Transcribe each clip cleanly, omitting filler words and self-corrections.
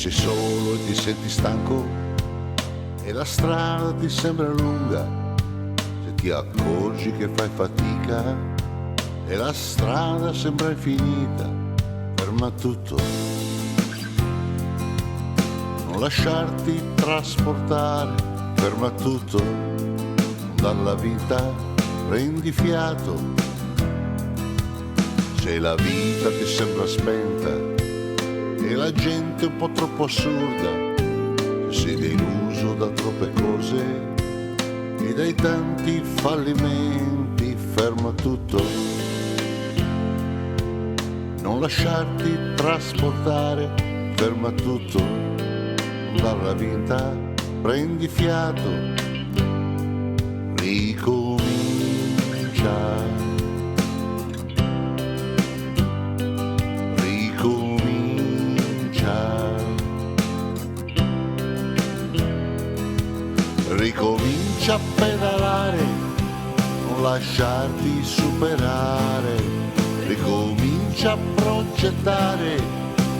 sei solo e ti senti stanco e la strada ti sembra lunga, se ti accorgi che fai fatica e la strada sembra infinita, ferma tutto, non lasciarti trasportare, ferma tutto, dalla vita prendi fiato, se la vita ti sembra spenta e la gente un po' troppo assurda, se sei deluso da troppe cose e dai tanti fallimenti, ferma tutto, non lasciarti trasportare, ferma tutto, dalla vita prendi fiato, ricomincia. Ricomincia a pedalare, non lasciarti superare, ricomincia a progettare,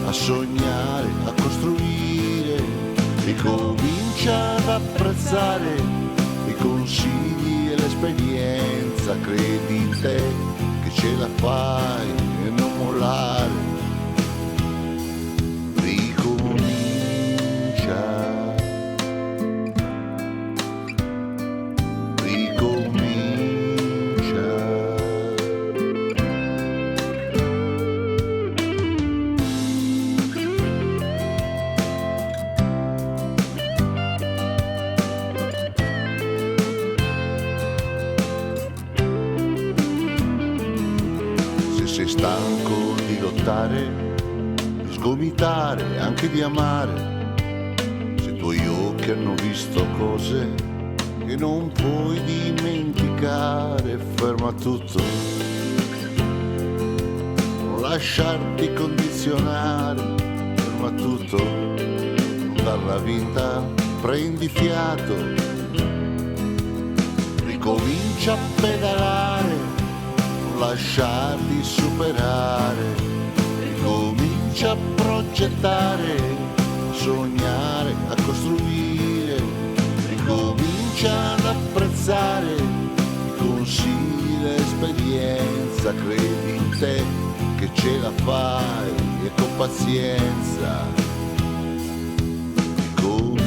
a sognare, a costruire, ricomincia ad apprezzare i consigli e l'esperienza, credi in te che ce la fai e non mollare, ricomincia. Sei stanco di lottare, di sgomitare, anche di amare, se i tuoi occhi hanno visto cose che non puoi dimenticare, ferma tutto, non lasciarti condizionare, ferma tutto, dalla vita prendi fiato, ricomincia a pedalare, lasciarti superare, ricomincia a progettare, a sognare, a costruire, ricomincia ad apprezzare i consigli, l'esperienza, credi in te che ce la fai e con pazienza ricomincia.